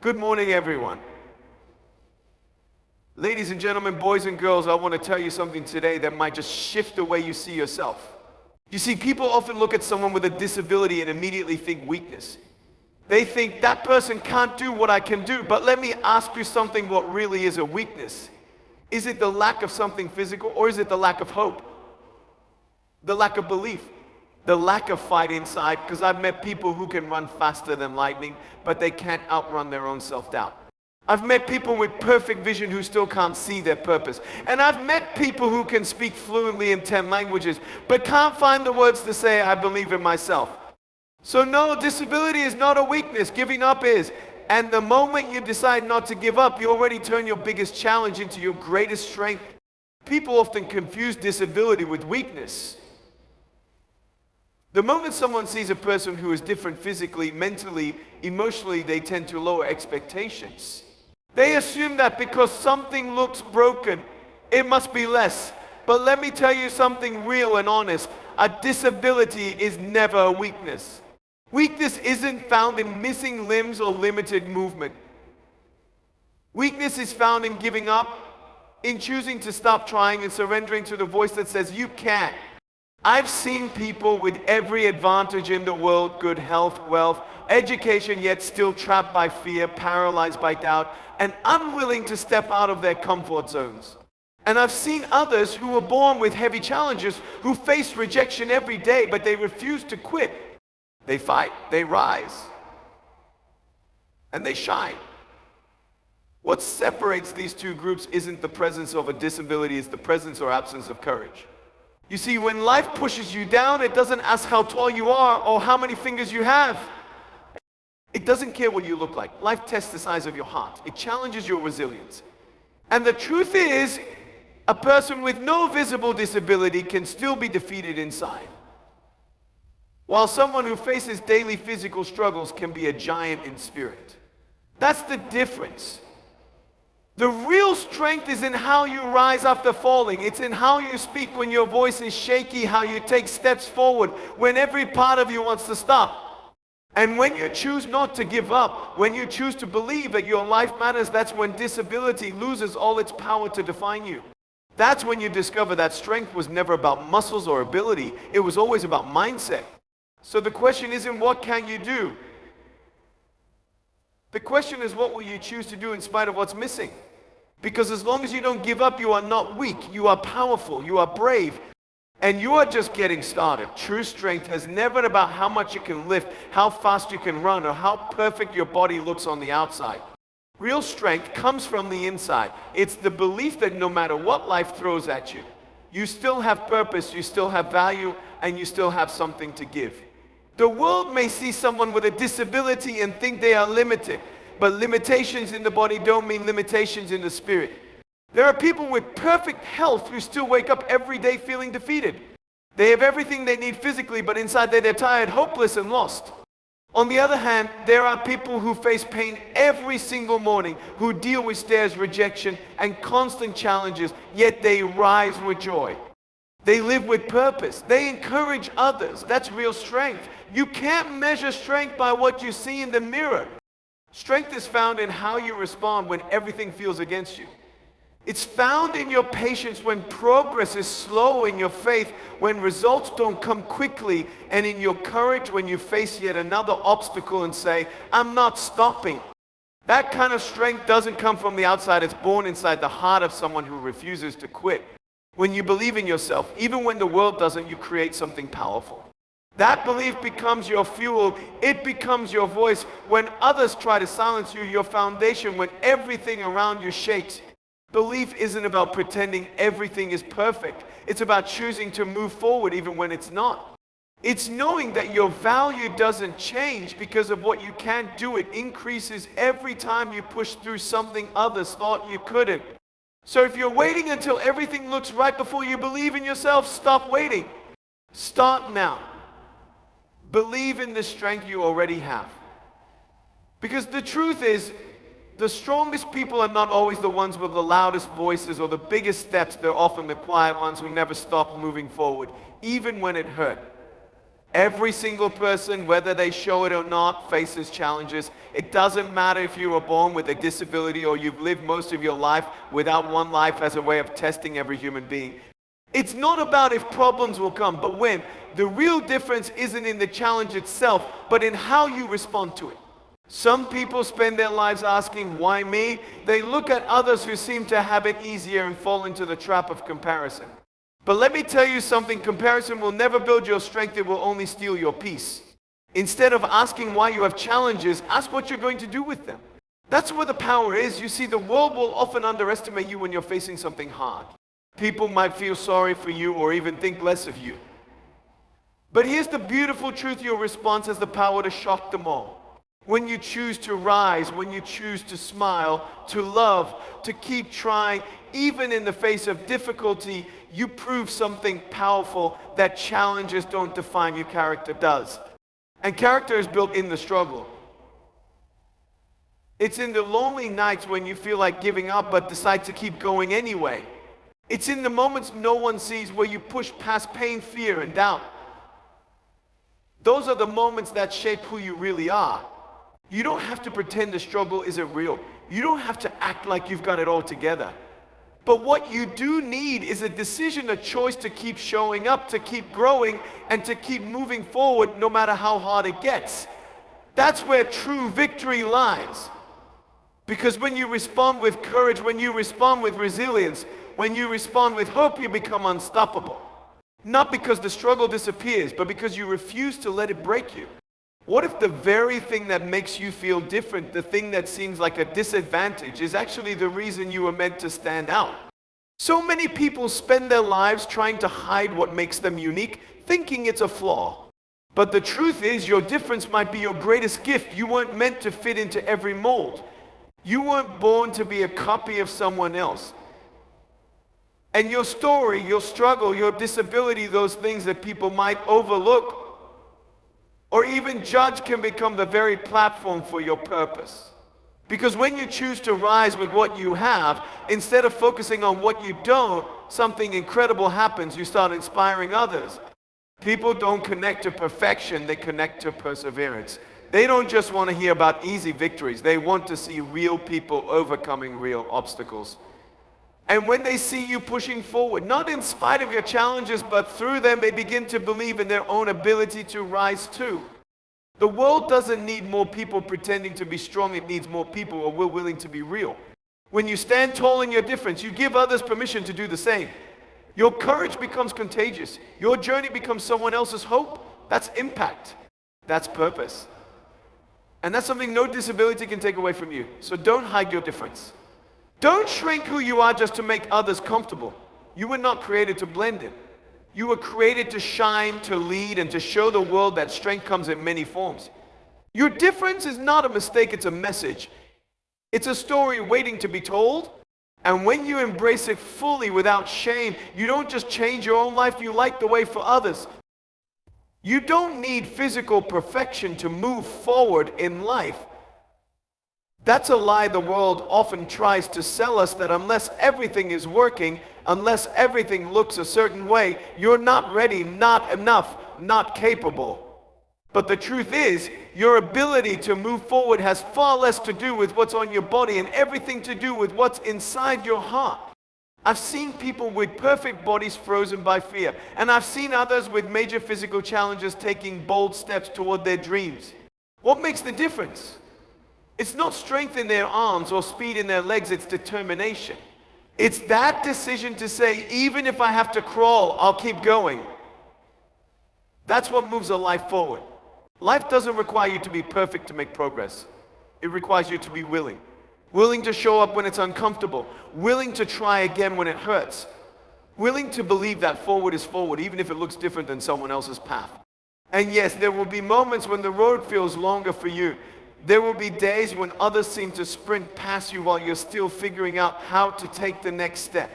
Good morning, everyone. Ladies and gentlemen, boys and girls, I want to tell you something today that might just shift the way you see yourself. You see, people often look at someone with a disability and immediately think weakness. They think that person can't do what I can do, but let me ask you something, what really is a weakness? Is it the lack of something physical, or is it the lack of hope? The lack of belief? The lack of fight inside? Because I've met people who can run faster than lightning, but they can't outrun their own self-doubt. I've met people with perfect vision who still can't see their purpose. And I've met people who can speak fluently in 10 languages, but can't find the words to say, I believe in myself. So no, disability is not a weakness, giving up is. And the moment you decide not to give up, you already turn your biggest challenge into your greatest strength. People often confuse disability with weakness. The moment someone sees a person who is different physically, mentally, emotionally, they tend to lower expectations. They assume that because something looks broken, it must be less. But let me tell you something real and honest. A disability is never a weakness. Weakness isn't found in missing limbs or limited movement. Weakness is found in giving up, in choosing to stop trying and surrendering to the voice that says, you can't. I've seen people with every advantage in the world, good health, wealth, education, yet still trapped by fear, paralyzed by doubt, and unwilling to step out of their comfort zones. And I've seen others who were born with heavy challenges, who face rejection every day, but they refuse to quit. They fight, they rise, and they shine. What separates these two groups isn't the presence of a disability, it's the presence or absence of courage. You see, when life pushes you down, it doesn't ask how tall you are or how many fingers you have. It doesn't care what you look like. Life tests the size of your heart. It challenges your resilience. And the truth is, a person with no visible disability can still be defeated inside, while someone who faces daily physical struggles can be a giant in spirit. That's the difference. The real strength is in how you rise after falling. It's in how you speak when your voice is shaky, how you take steps forward when every part of you wants to stop. And when you choose not to give up, when you choose to believe that your life matters, that's when disability loses all its power to define you. That's when you discover that strength was never about muscles or ability. It was always about mindset. So the question isn't what can you do? The question is what will you choose to do in spite of what's missing? Because as long as you don't give up, you are not weak, you are powerful, you are brave, and you are just getting started. True strength has never been about how much you can lift, how fast you can run, or how perfect your body looks on the outside. Real strength comes from the inside. It's the belief that no matter what life throws at you, you still have purpose, you still have value, and you still have something to give. The world may see someone with a disability and think they are limited, but limitations in the body don't mean limitations in the spirit. There are people with perfect health who still wake up every day feeling defeated. They have everything they need physically, but inside they're tired, hopeless, and lost. On the other hand, there are people who face pain every single morning, who deal with stares, rejection, and constant challenges, yet they rise with joy. They live with purpose. They encourage others. That's real strength. You can't measure strength by what you see in the mirror. Strength is found in how you respond when everything feels against you. It's found in your patience when progress is slow, in your faith when results don't come quickly, and in your courage when you face yet another obstacle and say, I'm not stopping. That kind of strength doesn't come from the outside. It's born inside the heart of someone who refuses to quit. When you believe in yourself, even when the world doesn't, you create something powerful. That belief becomes your fuel. It becomes your voice. When others try to silence you, your foundation, when everything around you shakes. Belief isn't about pretending everything is perfect. It's about choosing to move forward even when it's not. It's knowing that your value doesn't change because of what you can't do. It increases every time you push through something others thought you couldn't. So if you're waiting until everything looks right before you believe in yourself, stop waiting. Start now. Believe in the strength you already have. Because the truth is, the strongest people are not always the ones with the loudest voices or the biggest steps. They're often the quiet ones who never stop moving forward, even when it hurt. Every single person, whether they show it or not, faces challenges. It doesn't matter if you were born with a disability or you've lived most of your life without one life as a way of testing every human being. It's not about if problems will come, but when. The real difference isn't in the challenge itself, but in how you respond to it. Some people spend their lives asking, why me? They look at others who seem to have it easier and fall into the trap of comparison. But let me tell you something, comparison will never build your strength, it will only steal your peace. Instead of asking why you have challenges, ask what you're going to do with them. That's where the power is. You see, the world will often underestimate you when you're facing something hard. People might feel sorry for you or even think less of you. But here's the beautiful truth, your response has the power to shock them all. When you choose to rise, when you choose to smile, to love, to keep trying, even in the face of difficulty, you prove something powerful that challenges don't define you, character does. And character is built in the struggle. It's in the lonely nights when you feel like giving up but decide to keep going anyway. It's in the moments no one sees where you push past pain, fear, and doubt. Those are the moments that shape who you really are. You don't have to pretend the struggle isn't real. You don't have to act like you've got it all together. But what you do need is a decision, a choice to keep showing up, to keep growing, and to keep moving forward no matter how hard it gets. That's where true victory lies. Because when you respond with courage, when you respond with resilience, when you respond with hope, you become unstoppable. Not because the struggle disappears, but because you refuse to let it break you. What if the very thing that makes you feel different, the thing that seems like a disadvantage, is actually the reason you were meant to stand out? So many people spend their lives trying to hide what makes them unique, thinking it's a flaw. But the truth is, your difference might be your greatest gift. You weren't meant to fit into every mold. You weren't born to be a copy of someone else. And your story, your struggle, your disability, those things that people might overlook or even judge, can become the very platform for your purpose. Because when you choose to rise with what you have, instead of focusing on what you don't, something incredible happens. You start inspiring others. People don't connect to perfection, they connect to perseverance. They don't just want to hear about easy victories. They want to see real people overcoming real obstacles. And when they see you pushing forward, not in spite of your challenges, but through them, they begin to believe in their own ability to rise too. The world doesn't need more people pretending to be strong. It needs more people who are willing to be real. When you stand tall in your difference, you give others permission to do the same. Your courage becomes contagious. Your journey becomes someone else's hope. That's impact. That's purpose. And that's something no disability can take away from you. So don't hide your difference. Don't shrink who you are just to make others comfortable. You were not created to blend in. You were created to shine, to lead, and to show the world that strength comes in many forms. Your difference is not a mistake, it's a message. It's a story waiting to be told. And when you embrace it fully without shame, you don't just change your own life, you light the way for others. You don't need physical perfection to move forward in life. That's a lie the world often tries to sell us, that unless everything is working, unless everything looks a certain way, you're not ready, not enough, not capable. But the truth is, your ability to move forward has far less to do with what's on your body and everything to do with what's inside your heart. I've seen people with perfect bodies frozen by fear, and I've seen others with major physical challenges taking bold steps toward their dreams. What makes the difference? It's not strength in their arms or speed in their legs, it's determination. It's that decision to say, even if I have to crawl, I'll keep going. That's what moves a life forward. Life doesn't require you to be perfect to make progress. It requires you to be willing. Willing to show up when it's uncomfortable. Willing to try again when it hurts. Willing to believe that forward is forward, even if it looks different than someone else's path. And yes, there will be moments when the road feels longer for you. There will be days when others seem to sprint past you while you're still figuring out how to take the next step.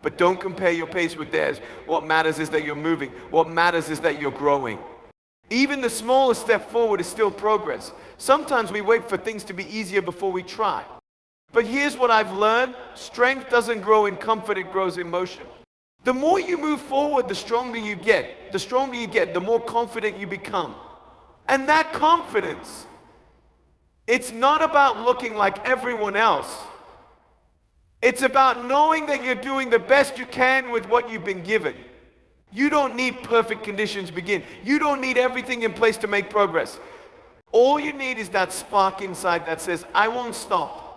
But don't compare your pace with theirs. What matters is that you're moving. What matters is that you're growing. Even the smallest step forward is still progress. Sometimes we wait for things to be easier before we try. But here's what I've learned. Strength doesn't grow in comfort, it grows in motion. The more you move forward, the stronger you get. The stronger you get, the more confident you become. And that confidence, it's not about looking like everyone else. It's about knowing that you're doing the best you can with what you've been given. You don't need perfect conditions to begin. You don't need everything in place to make progress. All you need is that spark inside that says, I won't stop.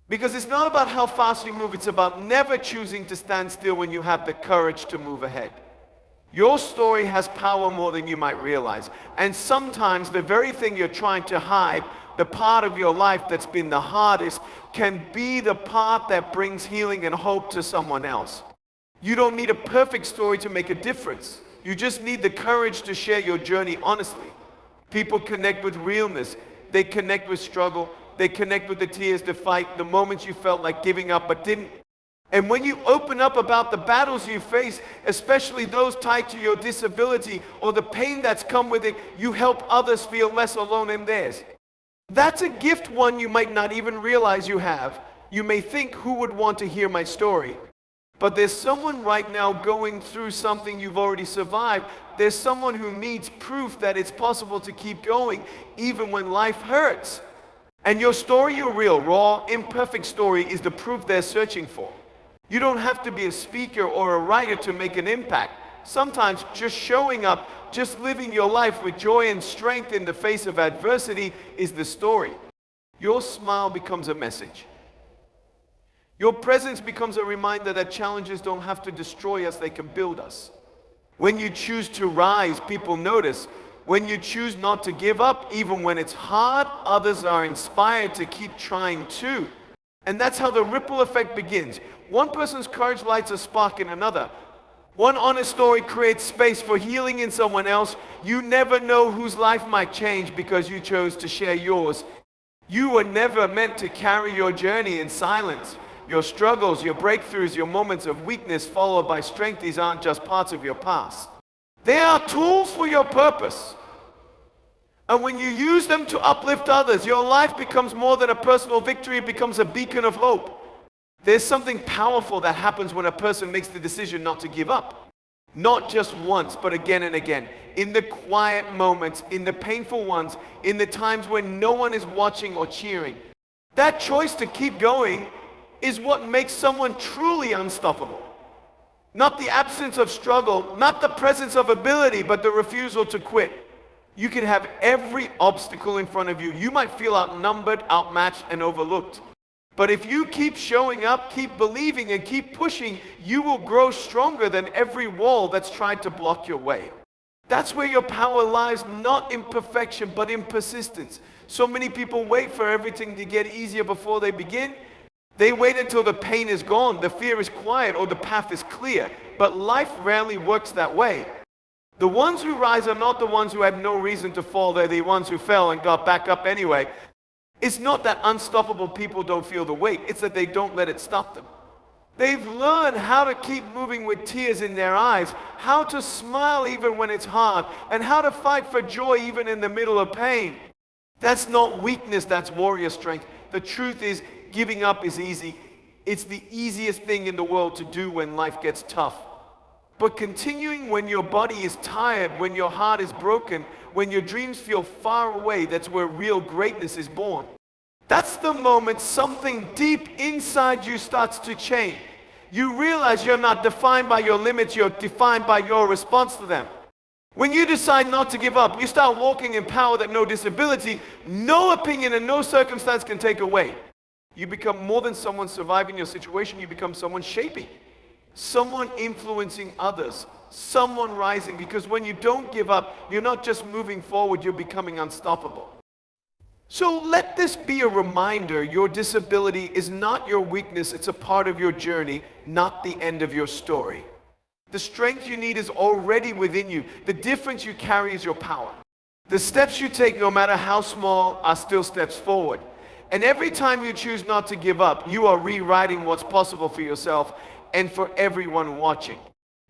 Because it's not about how fast you move, it's about never choosing to stand still when you have the courage to move ahead. Your story has power more than you might realize. And sometimes the very thing you're trying to hide, the part of your life that's been the hardest, can be the part that brings healing and hope to someone else. You don't need a perfect story to make a difference. You just need the courage to share your journey honestly. People connect with realness. They connect with struggle. They connect with the tears, the fight, the moments you felt like giving up but didn't. And when you open up about the battles you face, especially those tied to your disability or the pain that's come with it, you help others feel less alone in theirs. That's a gift one you might not even realize you have. You may think, who would want to hear my story? But there's someone right now going through something you've already survived. There's someone who needs proof that it's possible to keep going even when life hurts. And your story, your real, raw, imperfect story is the proof they're searching for. You don't have to be a speaker or a writer to make an impact. Sometimes just showing up, just living your life with joy and strength in the face of adversity is the story. Your smile becomes a message. Your presence becomes a reminder that challenges don't have to destroy us, they can build us. When you choose to rise, people notice. When you choose not to give up, even when it's hard, others are inspired to keep trying too. And that's how the ripple effect begins. One person's courage lights a spark in another. One honest story creates space for healing in someone else. You never know whose life might change because you chose to share yours. You were never meant to carry your journey in silence. Your struggles, your breakthroughs, your moments of weakness followed by strength, these aren't just parts of your past. They are tools for your purpose. And when you use them to uplift others, your life becomes more than a personal victory, it becomes a beacon of hope. There's something powerful that happens when a person makes the decision not to give up. Not just once, but again and again. In the quiet moments, in the painful ones, in the times when no one is watching or cheering. That choice to keep going is what makes someone truly unstoppable. Not the absence of struggle, not the presence of ability, but the refusal to quit. You can have every obstacle in front of you. You might feel outnumbered, outmatched, and overlooked. But if you keep showing up, keep believing, and keep pushing, you will grow stronger than every wall that's tried to block your way. That's where your power lies, not in perfection, but in persistence. So many people wait for everything to get easier before they begin. They wait until the pain is gone, the fear is quiet, or the path is clear. But life rarely works that way. The ones who rise are not the ones who had no reason to fall. They're the ones who fell and got back up anyway. It's not that unstoppable people don't feel the weight. It's that they don't let it stop them. They've learned how to keep moving with tears in their eyes, how to smile even when it's hard, and how to fight for joy even in the middle of pain. That's not weakness, that's warrior strength. The truth is, giving up is easy. It's the easiest thing in the world to do when life gets tough. But continuing when your body is tired, when your heart is broken, when your dreams feel far away, that's where real greatness is born. That's the moment something deep inside you starts to change. You realize you're not defined by your limits, you're defined by your response to them. When you decide not to give up, you start walking in power that no disability, no opinion, and no circumstance can take away. You become more than someone surviving your situation, you become someone shaping. Someone influencing others, someone rising, because when you don't give up, you're not just moving forward, you're becoming unstoppable. So let this be a reminder, your disability is not your weakness, it's a part of your journey, not the end of your story. The strength you need is already within you. The difference you carry is your power. The steps you take, no matter how small, are still steps forward. And every time you choose not to give up, you are rewriting what's possible for yourself and for everyone watching.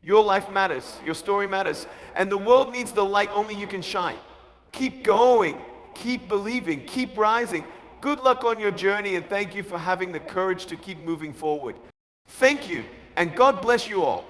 Your life matters, your story matters, and the world needs the light only you can shine. Keep going, keep believing, keep rising. Good luck on your journey, and thank you for having the courage to keep moving forward. Thank you, and God bless you all.